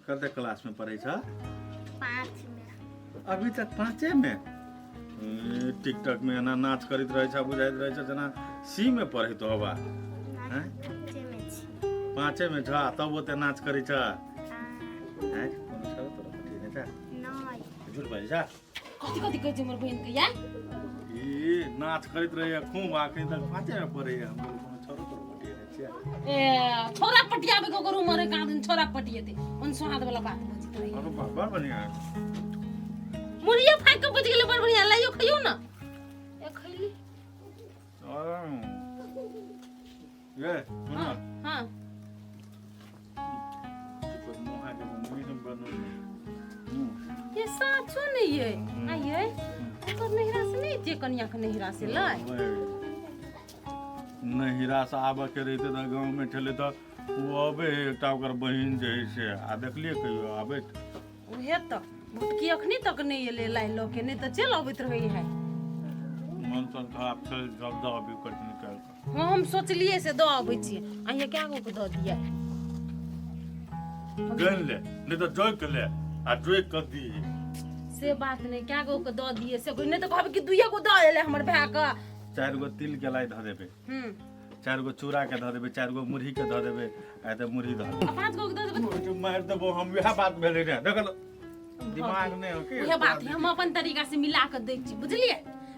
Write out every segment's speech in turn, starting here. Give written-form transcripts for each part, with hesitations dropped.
कते क्लास में पढ़े छ? 5 में। अभी तक 5 में? टिकटॉक में ना नाच करित रहे छ, बुझाइत रहे छ जना सी में पढ़े तो हवा। हैं? 5 में छ, तब ओते नाच करि छ। हैं? कोन छ तोरा पठी ने छ? नहीं। झूठ बोल छ? कति कहै छ मोर बहिन के या? ई नाच करित रहे खूब आखिर तक 5 में पढ़े हम कोनो छोरो तोरा पठी ने छ। ए छोरा पटियाबे को करू मरे का दिन छोरा पटिएते उन सुहाद वाला बात बुझित रही अरे बाबा बढ़िया। मुरिया फाक के बुझ गेले बड़ बढ़िया लाइयो खइयो ना ए खइली ये हां हां पर मोहा के मुंह में बनो। ये साचो नहीं है आइए ओकर नहिरा से नहीं जे कन्या के नहिरा से लाए नहिरा से आबे के रहते त गांव में ठेले त वो अबे एकटा ओकर बहिन जे है से आ देखलिए कहियो आबे उहे त भुटकी अखनी तक नहीं ले लाई लो के नहीं त चल अबैत रही है मन सन खराब चल जब द अभी कट निकल। हां हम सोचलिए से द अबै छी आइए क्या गो के द दिया गन ले नहीं तो जोई के ले आ जोई कर दी से बात नहीं क्या गो के द दिए से कोई नहीं तो कहब कि दुइया गो द एले हमर भाई का 4 गो तिल के लाई ध देबे 4 गो चूड़ा के ध देबे 4 गो मुरही के ध देबे आ त मुरही ध 5 गो के द देबे जो मार देबो हम यह बात भेले रे देख लो दिमाग नहीं हो के उहे बात है हम अपन तरीका से मिला के देख छी बुझलिए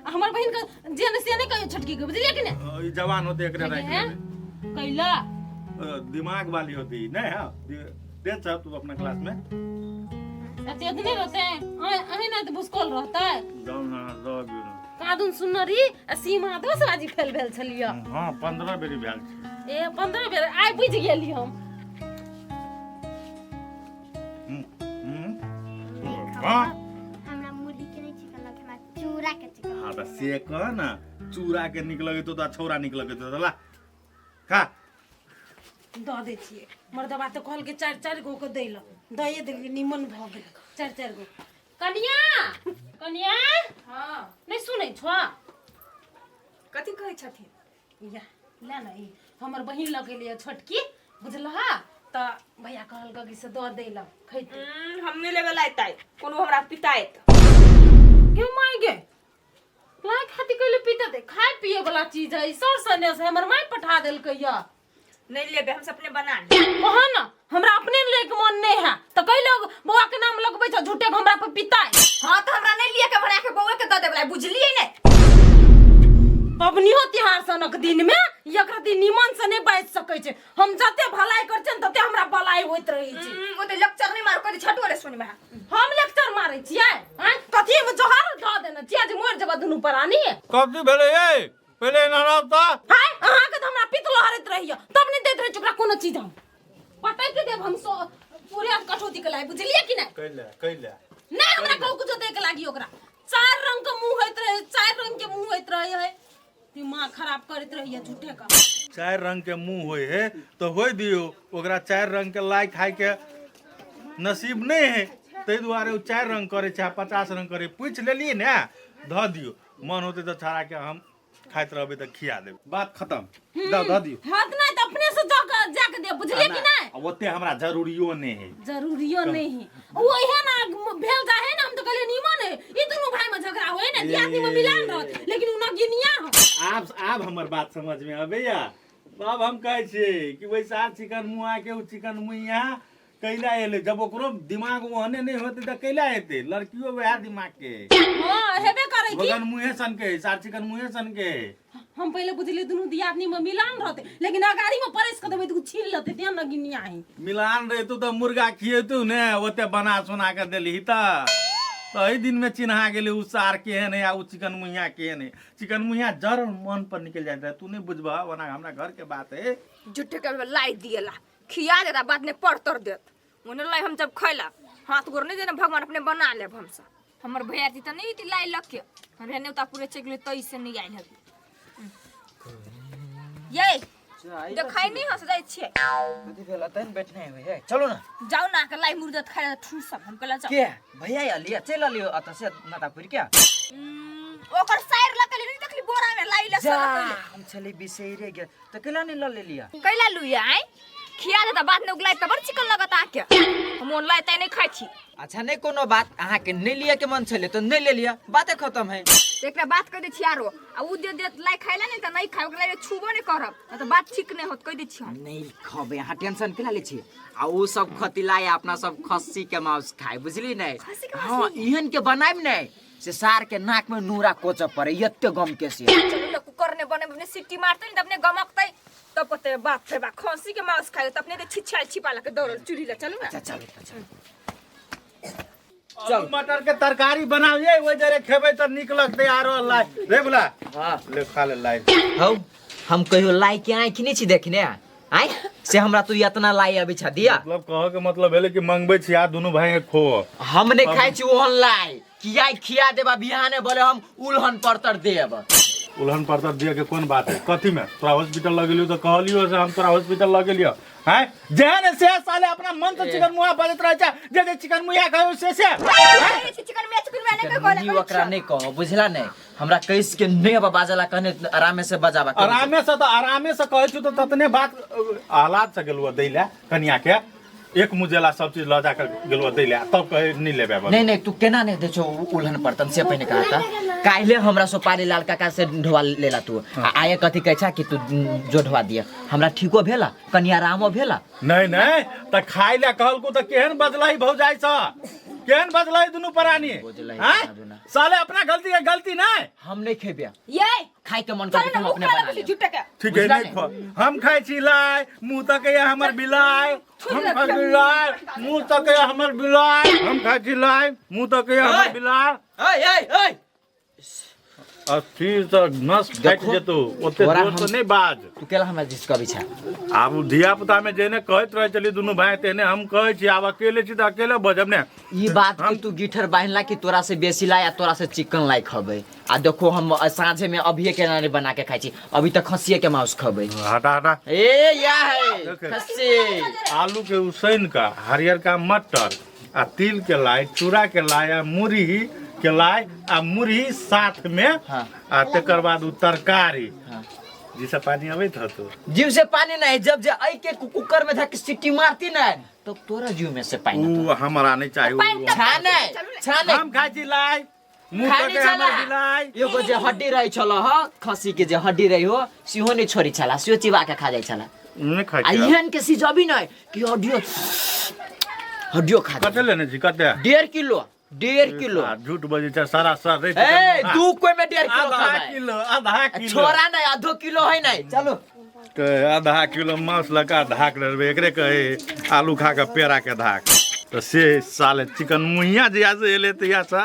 हमर बहिन के जेन से नहीं कहियो छटकी के बुझलिए कि नहीं ई जवान होते एकरा राख हैं? देबे कैला दिमाग वाली होती नहीं हां दे छ तू अपना क्लास में सत्य नहीं रहते हैं अहे ना तो भुसकोल रहता है जाओ ना जाओ भी कादुन सुनरी सीमा 10 बाजी फेल भेल छलिया हां 15 बेरी भेल छै ए 15 बेर आइ बुझ गेली हम हां हमरा मुरही के नहीं चिकन लगे, हमरा चूड़ा के चिकन। हां त से कह ना चूड़ा के निकलगे तो छौरा निकलगे तो ला खा द दे छिए मर्दबा तो कहल के 4 गो के दैल दए देली निमन भ गेल 4 गो कन्या कन्या हां नहीं सुनै छ कथी कहै छथिन या ला न ई हमर बहिन लगेलिए छोटकी बुझलहा त भैया कहल कि से द दैल खैते हम नहीं लेबे लाइताई कोनो हमरा पिताइत क्यों माय गे लाई खाती कइले पीते दे खाए पिए वाला चीज है सर सने से हमर माई पठा देल कहिया नहीं लेबे हम अपने बना ले कहा ना हमरा अपने ले के मन नहीं है त कई लोग बउआ के नाम लगबै छ झूठे हमरा पे पिताई हां तो हमरा नहीं लिए के बना के बउए के द देबे बुझलिए ने अब निहो तिहार सनक दिन में एकरा दिन निमन से नहीं बैठ सकै छै हम जते भलाई कर छन तते हमरा भलाई होइत रही छै ओ तो लेक्चर नहीं मार करी छटो रे सुनी में हम लेक्चर मारै छियै हैं कथि में जोहार द देना छियै जे मोर जब दुनु परानी कथी भेले ए पहले नहाव त हाय अहाँ के त हमरा पितलो हरैत रहिय तब नहीं दैत रहि चुकरा कोनो चीज हम पटाई के देब हम पूरे कठौती के लाई बुझलिए कि नहीं कैला नहीं हमरा कहू कुछ दे के लागी ओकरा 4 रंग के मुंह होइत रहे 4 रंग के मुंह होइत रहे है दिमाग खराब करत रहिए झूठे का 4 रंग के मुंह होय है तो होय दियो ओकरा 4 रंग के लाई खाए के नसीब नहीं है तै दुआरे उ 4 रंग करे चाहे 50 रंग करे पूछ लेलिए ना ध दियो मन होते तो छाड़ा के हम खाइत रहबे त खिया देब बात खत्म द दियो हाथ नहीं तो अपने से जाके दे बुझलिए कि नहीं ओते हमरा जरूरियो नहीं है जरूरियो नहीं है वो है ना भेल जा है ना हम तो कहले नीमन है ई दोनों भाई में झगड़ा होए ना दियादी में मिलान रह लेकिन उ ना गिनिया हो आप हमर बात समझ में आबेया अब हम कहै छी कि वैसा चिकन मुआ के उ चिकन मुइया कैला एले जब ओकरो दिमाग ओहने नहीं होते त कैला हेते लड़कियों वह दिमाग के हां हेबे करे की बगन मुहे सन के सार चिकन मुहे सन के हम पहले बुझले दोनों दियादनी में मिलान रहते लेकिन अगाड़ी में परेस कर देबे तो छील लेते त्या न गिनिया है मिलान रहे तो मुर्गा खिएतू ने ओते बना सुना के देली त एही दिन में चिन्हा गेले उ सार के है या उ चिकन मुहिया के है चिकन मुहिया जर मन पर निकल जाता है तू नहीं बुझबा वना हमरा घर के बात है झूठे के लाई दिएला खिया देता बाद में पड़तर देत ओने लाई हम जब खैला हाथ गोर नहीं देना भगवान अपने बना लेब हमसे हमर भैया जी त नहीं ती लाई लख के हमरे नेवता पूरे चेक ले तई से नहीं आइल हबी ये देखाई नहीं हंस जाई छे कथी भेल तन बैठने है चलो ना जाओ ना के लाई मुर्जत खाए ठू सब हम कला जा के भैया या लिया चल लियो अत से नातापुर क्या ओकर साइर लकली नहीं देखली बोरा में लाई ले जा सब हम चली बिसेरे गे तो केला नहीं ल ले लिया कैला लुया आई खिया देता बाद में उगलाई तब चिकन लगता आके हम ऑनलाइन तय नहीं खाई छी। अच्छा नहीं कोनो बात अहाँ के नहीं लिया के मन छले तो नहीं ले लिया बातें खत्म है। एकरा बात कह दे छी आरो आ उ दे लाई खाइला नहीं त नहीं खाइ ओकरा छुबो नहीं करब त बात ठीक नहीं होत कह दे छी हम। नहीं खबे यहाँ टेंशन केला ले छी आ वो सब खतिलाए अपना सब खस्सी के मांस खाए बुझली नहीं। हाँ इहन के बनाइब नहीं से सार के नाक में नूरा कोच पड़े यत्ते गम के से चलो न कुकर ने बने अपने सीटी मारते नहीं त अपने गमकतै तब पते बाप रे बा खस्सी के मांस खाए त अपने दे छिछाल छिपाला के दौड़ चुरी ले चलो ना। अच्छा चलो आलू मटर के तरकारी बनाइए वो जरे खेबे तो निक लगते आरो लाई रे बुला। हां ले खा ले लाई। हौ हम कहियो लाई के आंख नहीं छी देखने आय से हमरा तू इतना लाई अभी छ दिया मतलब कह के मतलब भेले कि मंगबे छी आ दोनों भाई के खो हम नहीं खाई छी ओहन लाई किया खिया देबा बिहाने बोले हम उल्हन परतर देब। उल्हन परतर दिया के कौन बात है कथी में तोरा हॉस्पिटल लगेलियो तो कहलियो से हम तोरा हॉस्पिटल लगेलियो हैं जेहन से साले अपना मन तो चिकन मुहा बजत रहे छै जे चिकन मुहा खायो से चिकन में नहीं कोई नहीं ओकरा नहीं कहो बुझला नहीं हमरा कैस के नहीं अब बाजला कहने आराम से बजाबा आरामे से कहै छु तो ततने बात हालात से गेलुआ दैला कनिया के एक मुजेला सब चीज ल जाकर गेलुआ दैला तब कहे नहीं लेबे। नहीं तू केना नहीं दे छो उल्हन परतन से पहले कहा था काहिले हमरा सोपारी लाल काका से ढोवा लेला तू आए कथी कहै छा कि तू जो ढोवा दिया हमरा ठीको भेला कनिया आरामो भेला। नहीं त खाइ ले कहल को त केहन बजलाई भौ जाय छ केहन बजलाई दुनु परानी हैं साले अपना गलती है गलती नहीं हम नहीं खेबे ये खाई के मन कर हम अपने बना ले झूठा के ठीक है नहीं खा हम खाई छी लाई मुंह तक ये हमर बिलाई हम खाई छी लाई मुंह तक ये हमर बिलाई हम खाई छी लाई मुंह तक ये हमर बिलाई ए अथी तो नस फट जेतो ओते जोर तो नहीं बाज तू केला हमरा जिसका बिछा आब धिया पुता में जेने कहत रहे चली दुनु भाई तेने हम कहै छी आब अकेले छी त अकेले बजब ने ई बात कि तू गिठर बांधला कि तोरा से बेसी लाई या तोरा से चिकन लाई खबे आ देखो हम साँझे में अभी के नारे बना के खाई छी अभी तक खस्सी के मांस खबे हटा हटा ए या है खस्सी आलू के उसैन का हरियर का मटर आ तिल के लाई चूड़ा के लाई आ मुरही के लाई आ मुरही साथ में आ तकर बाद उ तरकारी जिसे पानी अबैत हतो जीव से पानी नहीं जब जे आई के कुकर में धक सीटी मारती ना तो तोरा जीव में से पानी उ हमरा नहीं चाहिए छाने हम खाई छी लाई मुंह तक हमर बिलाई एगो जे हड्डी रही छलो ह खसी के जे हड्डी रही हो सिहो नहीं छोड़ी छला सिहो चिबा के खा जाय छला नहीं खाई आ इहन के सिजबी नहीं कि हड्डियो खा कते लेने छी कते 1.5 किलो झूठ बजे छ सारा सर रे ए दू कोई में 1.5 किलो आधा किलो छोरा नहीं आधो किलो है नहीं चलो तो आधा किलो मांस लगा धाक लेबे एकरे कहे आलू खा के पेड़ा के धाक तो से साले चिकन मुहिया जिया से एले तया सा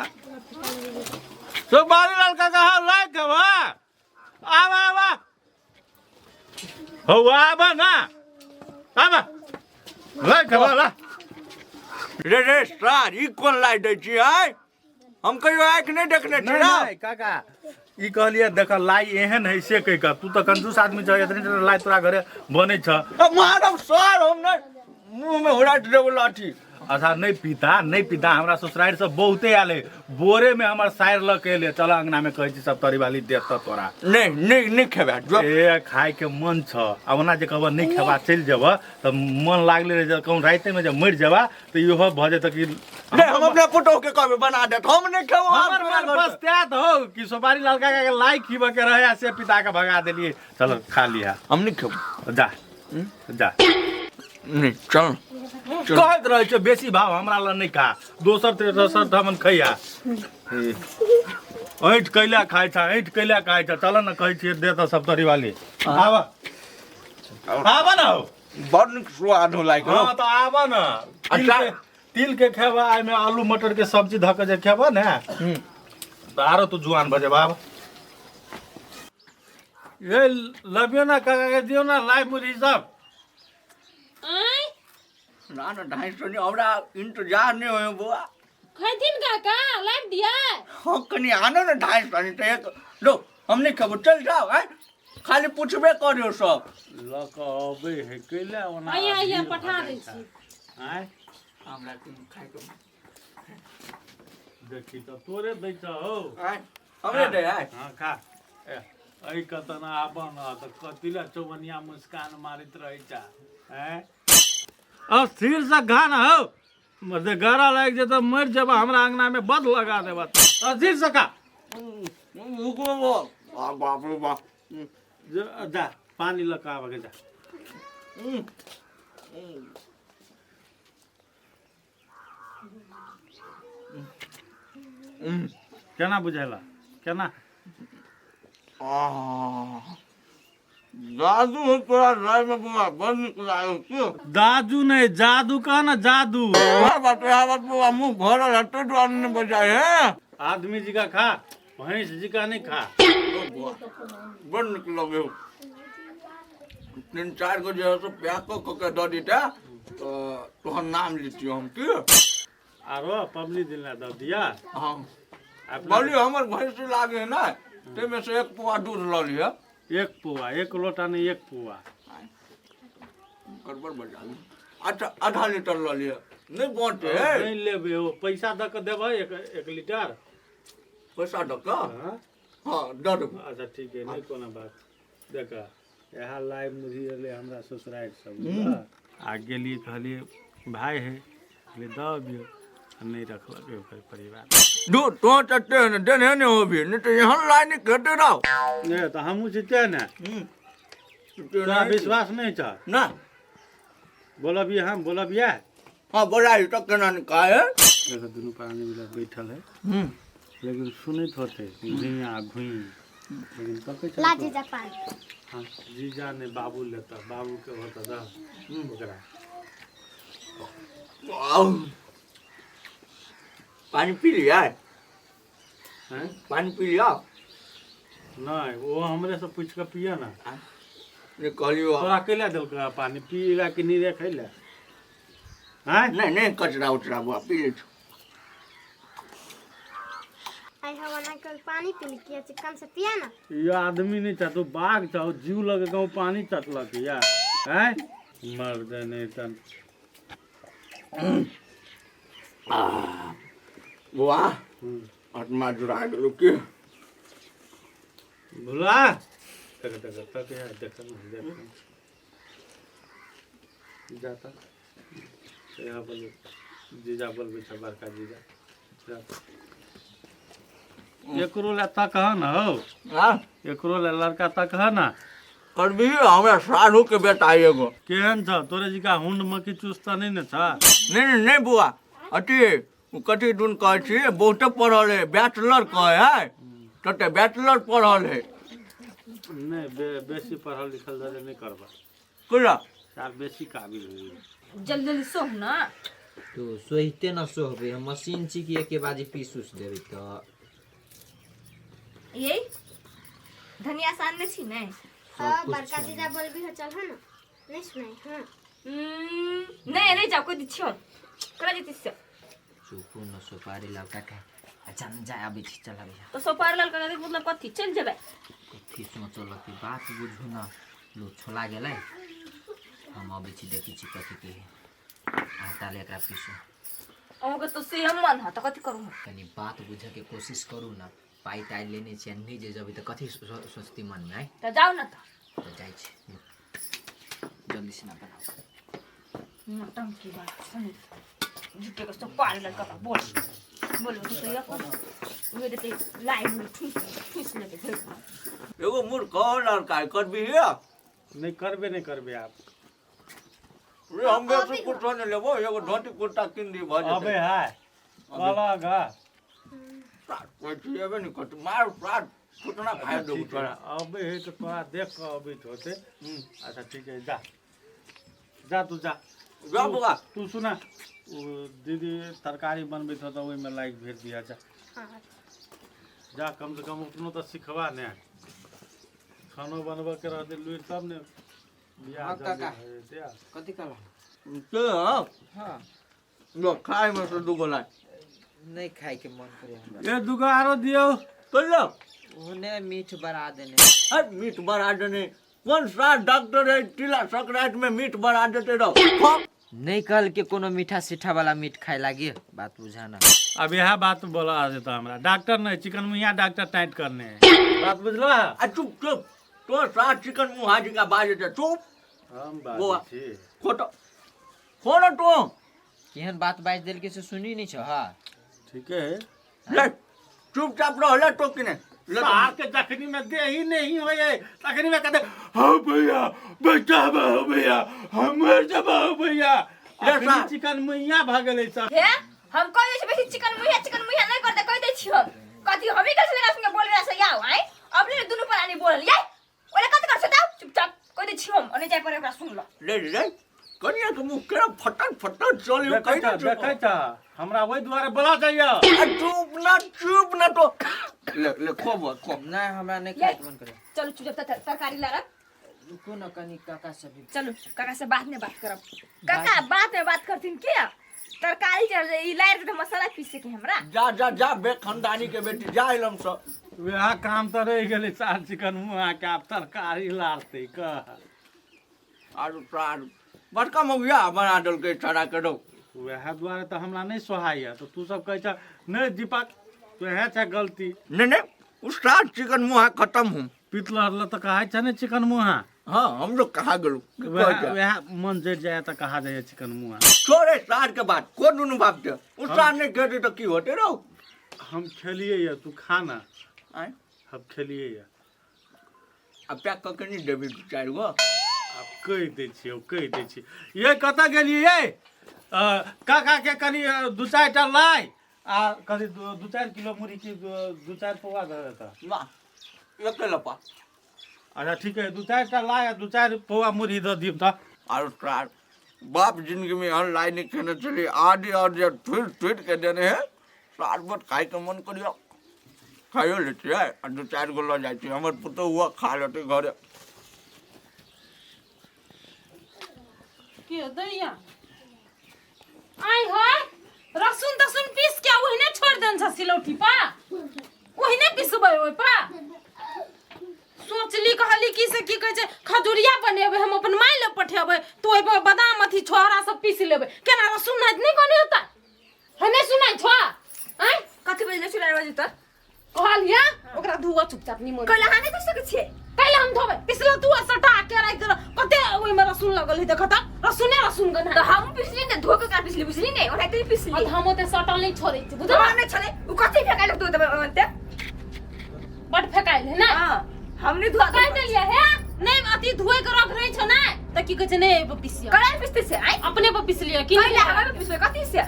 तो बारी लाल का कहा लाइक के बा आवा हो आवा ना आवा लाइक के बा ला रे सर ई कोन लाई दै छी आय हम कहियो आंख नहीं देखने छी ना नहीं काका ई कहलिए देख लाई एहन है से कह का तू तो कंजूस आदमी छ इतने लाई तोरा घरे बनै छ मारब सर हम नहीं मुंह में उड़ाट देबो लाठी अच्छा नहीं पीता हमरा ससुराल से बहुते आले बोरे में हमर सायर ल के ले चल अंगना में कहै छी सब तरी वाली देत त तोरा नहीं खेबा जो ए खाए के मन छ अब ना जे कहबा नहीं खेबा चल जेब त मन लागले रे कहूं राते में जब मर जेबा त इहो भ जेत कि नहीं हम अपने पुटो के कहबे बना देत हम नहीं खेबो हमर मन बस त्यात हो कि सोपारी लाल काका के लाई खीब के रहे से पिता के भगा देलिए चलो खा लिया हम नहीं खेबो जा नहीं चल कहत रहे छ बेसी भाव हमरा ल नहीं खा दोसर तेसर त हमन खैया ऐठ कैला खाइ छ चल न कहै छी दे त सब तरी वाली आवा न हो बड़ निक स्वाद हो लाइक हां त आवा न तिल के खेबा आइ में आलू मटर के सब्जी धक जे खेबा ने तारो तू जुआन भजे बाबा ये लबियो ना काका के दियो ना लाई मुरी सब ना 250 नहीं हमरा इंतजार नहीं होयो बुआ खैथिन काका लाइव दिया हो कनी आनो ना 250 नहीं तो एक लो हम नहीं खेबो चल जाओ हैं खाली पूछबे करियो सब लकबे है कैला ओना आइया पठा दै छी हैं हमरा के खाइ को देखी त तोरे दै छ हो हैं हमरे दे हैं हां खा ऐ कतना आबन त कतिला चौबनिया मुस्कान मारित रहै छ हैं अब स्थिर से खा ना हो मर्दे गारा लाग जाता मर जब हमरा अंगना में बद लगा देबा स्थिर से खा बाप रे बाप जा पानी लगा आवा के जा केना बुझाइला केना जादू हो तोरा राय में बुआ बड़ निक लागल क्यों दादू नहीं जादू का ना जादू बात बुआ मुंह भरल हटे तो ने बजाए है आदमी जी का खा भैंस जी का नहीं खा बड़ निक लगे हो 3-4 गो जो है तो पैक के दे दीटा तो तोहर नाम लिटियो हम की आरो पबनी दिन ना दे दिया हां बोली हमर भैंस लागे है ना ते में से 1 पुआ दूध ल लिया 1 पुआ 1 लोटा नहीं 1 पुआ गड़बड़ बजा अच्छा आधा लीटर ल लिया नहीं बांटे नहीं लेबे हो पैसा द के देबे 1 लीटर पैसा द के हां हां द दे अच्छा ठीक है नहीं कोनो बात देखा यहाँ लाइव मुझी ले हमरा ससुराल सब आ गेली कहली भाई है कहली दऽ दियो नहीं रखलक ओकर परिवार दो तो चट्टे ने देने ने हो भी नहीं तो यहाँ लाइन कटे रहो नहीं तो हमहू छिते ना तोरा विश्वास नहीं छ ना बोलबिए हम बोलबिए हाँ बोलाई तो केना ने का है देखो दुनू प्राणी मिला बैठल है लेकिन सुनैत होते घुइया घुई लेकिन पके ला जीजा पान हाँ जीजा ने बाबू लेता बाबू के होता दा ओकरा पानी पी लिया हैं पानी पी लिया नहीं वो हमरे से पूछ के पिया ना ये कहलियो तोरा केला देलका पानी पीला कि नहीं रे खैला हैं नहीं नहीं कचरा उचरा बुआ पी ले आई हवा ना कल पानी पी लिया चिकन से पिया ना ये आदमी नहीं चाह तू बाघ चाहो जीव लगे गाँव पानी चटलक या हैं मर्द नहीं तन बुआ आत्मा जुड़ा गेलो के भुला तक तक तक है देख जाता यहाँ पर जीजा बोल बेटा बड़का जीजा एकरो ला तक है ना हो हां एकरो ला लड़का तक है ना कर भी हमरा साधु के बेटा एगो केहन छ तोरे जी का हुंड मक्की चुस्ता नहीं न छ नहीं नहीं बुआ अति कथी दुन कहै छी बहुते पढ़ल है बैचलर कहे है तते बैचलर पढ़ल है नहीं बेसी पढ़ल लिखल धरे नहीं करबा कुला यार बेसी काबिल हो जल्दी जल्दी सोह ना तो सोहिते न सोहबे हम मशीन छी कि एके बाजी पीस उस देबे तो यही धनिया सानने छी नहीं हां बड़का जीजा बोल भी हो चल है ना नहीं सुनाई हां नहीं नहीं जाओ कोई दिच्छो करा जति से चुपू न सुपारी लौटा के अच्छा न जाय अभी छी चला भैया तो सोपार लाल का मतलब कथी चल जेबे कथी सोचल की बात बुझू न लो छोला गेलै हम अभी छी देखी छी कथी के आटा ले एकरा पीसू अहूँ तो से हम मन त कथी करू कनी बात बुझे के कोशिश करू ना पाई ताई लेने छी नहीं जे जब तो कथी सोचती मन में आए त जाओ न त तो जाय छी जल्दी से ना बनाओ नटंकी की बात सुन झूठे को सोपार लाल का बोल बोल तो सही अपन वे देते लाइव में ठूस लेके फिर एगो मूर्ख लड़का है कर भी है नहीं करबे आप रे हम बे से कुछ नहीं लेबो एगो धोती कुर्ता किन दी भज अबे है अलगा कोई चीजेबे नहीं कट मार प्राट कुतना खाए दो तोरा अबे है तो तोरा देख के अबे होते अच्छा ठीक है जा जा तू जा जा बुआ तू सुना दीदी तरकारी बनबे तो ओइ में लाइक भेज दिया जा हां जा कम से कम अपनो तो सिखवा ने खानो बनबे के रहते लुइर तब ने बियाह जल्दी होते आ कथी कला के हां लो खाए में से दुगो लाई नहीं खाए के मन करे हमरा ए दुगो आरो दियो कर लो ओने मीठ बढ़ा देने अरे मीट बढ़ा देने कौन सा डॉक्टर है टीला सकरात में मीट बढ़ा देते रहो नहीं कहल के कोनो मीठा सीठा वाला मीठ खाए लागे बात बुझाना अब यह बात बोला आ देता हमरा डॉक्टर नहीं चिकन मुहिया डॉक्टर टाइट करने हैं बात बुझलो आ चुप चुप तो साथ चिकन मुंह हाजी का बाजे चुप हम बुआ बात छी खोटो कौन तू केहन बात बाज देल के से सुनी नहीं छ हां ठीक है ले चुपचाप रह ले तो किने ले तो। सार के जखनी में दे ही नहीं होए तखनी में कहते हाँ भैया बेटा बाबू भैया हमर जबाऊ भैया ले सार। चिकन मुइया भागले सा हे हम कहि छै बेसी चिकन मुहिया नहीं करते कहि दै छी हम कथि हमी कैसे लगा संगे बोल रहा से याओ आइ अपने दुनु प्राणी बोल याई ओले कथि कर छता चुपचाप कहि दै छी हम अनि जाय पर ओकरा सुन ल ले ले कनिया के मुंह केना फटक फटक चलियो कहि दे देखै छ हमरा ओइ दुआरे बोला जाइए चुप ना तो ले खो नहीं हमरा नहीं खाए मन करे चलो चुपचाप तरकारी ला रख रुको न कनी काका सब चलो काका से बाद में बात करब काका बाद में बात करथिन के तरकारी चल ई लायर के मसाला पीसे के हमरा जा बे खानदानी के बेटी जा इलम से वह काम तो रह गेले सार चिकन मुआ के आप तरकारी लाते का आरु प्राण बड़का मौया बना डल के चढ़ा के दो वह द्वारे तो हमरा नहीं सोहाय तो तू सब कह छ नहीं दीपक तो है छ गलती ने उस्ताद चिकन मुहा खत्म हूं पितला ल तो कहा छ ने चिकन मुहा हाँ हम लोग कहा गलू वह मन जट जाए तो कहा जाए चिकन मुआ छोड़े सार के बात को दुनु बाप के उस्ताद ने कहते तो की होते रहो हम खेलिए या तू खाना आय हम खेलिए या अब क्या कके नहीं देबी चार गो अब कह दे छी ये कता गेलिए ये काका के कनी दू चार टा लाई आ कनी दू चार किलो मुरी की दू चार पौवा दे देता वाह एक लपा अच्छा ठीक है दू चार टा लाई दू चार पौवा मुरी दे दी तो और उस्ताद बाप जिंदगी में हर लाइन नहीं कहने चली आधी और जब ट्वीट के देने हैं सार बट खाई के मन करियो खाइयो लेती है और दो चार गो लो जाती है हमारे पुतो हुआ खा लेते घर के दैया आई होय रसुन तसुन पीस के ओहिने छोड़ देन छ सिलौटी पा ओहिने पिसबै ओइ पा सोचली कहली की से की कहै छै खजुरिया बनेबै हम अपन माय ले पठेबै तो ओइ पर बादाम अथी छोहरा सब पीस लेबै केना रसुन नहीं कोनी होता है नहीं सुनाई छ आई कथि बजले चुलार बजे त कहलिया ओकरा धुआ चुपचाप निमन कला हाने कर सकै छियै कैला हम धोबै पिसलो तू सटा के राख दे कते ओइ में रसुन लगल है देखत रसुन गना त हम पिसली ने धोके का पिसली बुझली ने ओना त पिसली अब हम ओते सटल नहीं छोड़ै छी तो बुझल हमने छले उ कथि फेकाइल तो त बट फेकाइल है ना हां हमने धोआ कह देलिए है नहीं अति धोए के रख रही छ ना त की कहै छै नहीं पे पिसिया कला पिसते से आई अपने पे पिस लिया कि कैला हमें पिसबै कथि से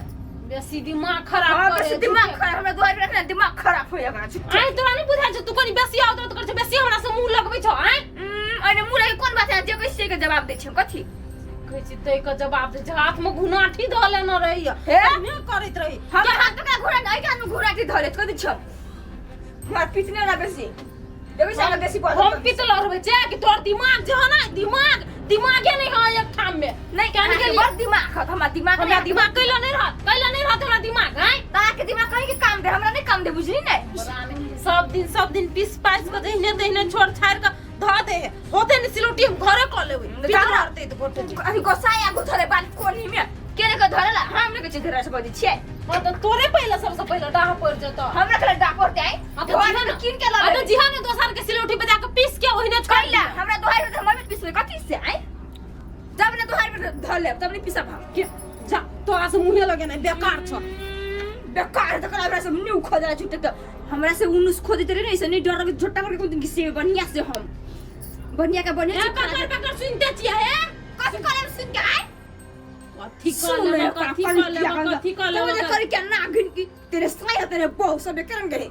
बेसी दिमाग खराब हां करे बस दिमाग खराब हमरा दुआर रखना दिमाग खराब होय गरा छी आई तोरा नहीं बुझाइ छ तू कनी बेसी आउ तो कर छ बेसी हमरा से मुंह लगबै छ आई अने मुरै कोन बात है जे कैसे के जवाब दै छी कथि कहै छी तै के जवाब दे छ हाथ में घुनाठी ध लेना रही हे? मैं करैत रही हम हाथ का घोड़ा नहीं कान घोड़ाटी धरत कथि छ मार पिटने ना बेसी देखै छ बेसी पड़ हम पितल रहबै छै कि तोर दिमाग जे है ना दिमागे नहीं है एक ठाम में नहीं कहने कहने के के लिए बड़ दिमाग खत हमरा दिमाग हमरा दिमाग कैला नहीं रहत हमरा दिमाग हैं ता के दिमाग कहीं के काम दे हमरा नहीं काम दे बुझली नहीं सब दिन पीस पाइस के दहिने छोड़ छाड़ के ध दे होते न सिलोटी हम घरे क लेबै पितर रहते तो फोटो अभी गोसाया गुथरे बाल कोनी में केने के धरला हमने के धरा से बदी छे हां तो तोरे पहले सबसे पहले डाह पड़ जतो हमरा के डाकोर दे आई तो किन के ला तो जिहा ने दोसर के सिलोटी बजा के पीस के ओहिने छोड़ कैला हमरा दोहार में हम पिसवे कथि से आई जब ने दोहार में धर ले तब ने पिसब हम के जा तोरा से मुंहे लगे नहीं बेकार छ बेकार त हमरा से मुंह खोदला छुटे त हमरा से उनुस खोदित रे नहीं से नहीं डर के झोटा करके कोन से बढ़िया से हम बढ़िया का बढ़िया ए पकड़ सुनते छिए हे कथि करे सुन के आई कथी कर ले करे क्या ना गिन की तेरे साया तेरे बहु सब करन गए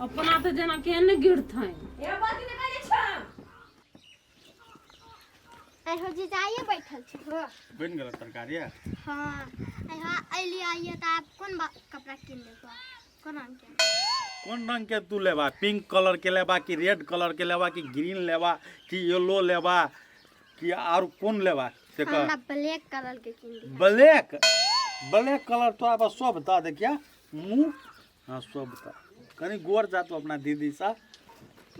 अपना तो जना के न गिरत है ये बात ने करे छ आई हो जी जाइए बैठल छी हो बन गेल तरकारी हां आई हां आइली आइए त आप कौन कपड़ा किन लेबो कौन रंग के कौन रंग के तू लेबा पिंक कलर के लेबा कि रेड कलर के लेबा कि ग्रीन लेबा कि येलो लेबा कि और कौन लेबा से का हमरा ब्लैक कलर के किन दी ब्लैक कलर तो अब सब बता दे क्या मुंह हाँ सब बता कहीं गोर जा तो अपना दीदी सा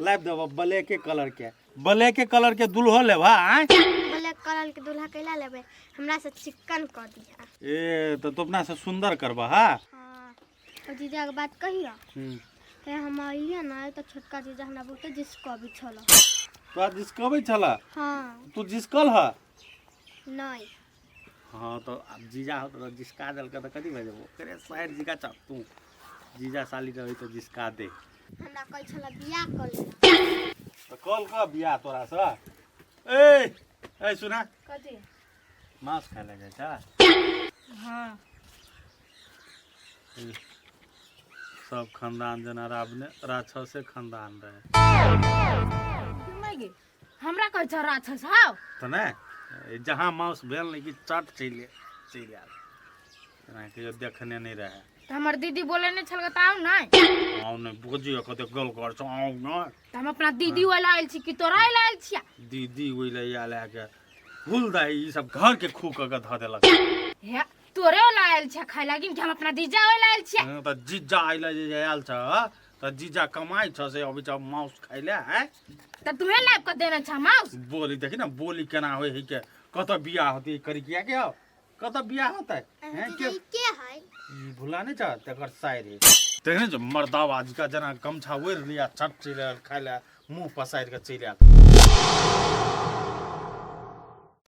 लाइव देबा ब्लैक कलर के दुल्हो लेबा ब्लैक कलर के दूल्हा कैला लेबे हमरा से चिकन कर दिया ए तो अपना से सुंदर करबा हां हां और जीजा के बात कहियो ते हम आइलिए ना तो छोटका जीजा हमरा बहुते जिसको भी छलो तो जिसकबै छला हां तू जिसकल ह नहीं हाँ तो अब जीजा हो तो जिसका दल का तो कथी भेजो करे शायद जिका चाह तू जीजा साली रही तो जिसका दे हमरा कहै छला बियाह कर ले तो कल का बियाह तोरा से ए सुना कथी मांस खाए ले जा हाँ सब खानदान जना राक्षसे खानदान रहे मागे हमरा कहै छ राक्षस हाउ तो ना जहाँ मांस भेल नहीं कि चट चल आयल के देखने नहीं रहे त हमर दीदी बोले नहीं छल त आउ नहीं आउ नहीं बुझियो कते गल कर छ आउ न त हम अपना दीदी वाला आइल छी कि तोरा आइल छिया दीदी ओइले आले के भूल दाई ई सब घर के खू के ध देलक हे तोरे वाला आइल छिया खाइ लागि कि हम अपना जीजा वाला आइल छिया त जीजा आइले जे आयल छ त जीजा कमाई छ से अभी जब मांस खाइले हैं त तुम्हें लाइव कर देना छ माउस बोली देखी ना बोली केना होय है के कत बियाह होती करी किया के हो कत बियाह होता है के है ई भुला नहीं चाह तेकर शायरी देखने जो मर्दाबाजी का जना गमछा ओढ़ लिया छट चिल खाइले मुंह पसार के चिल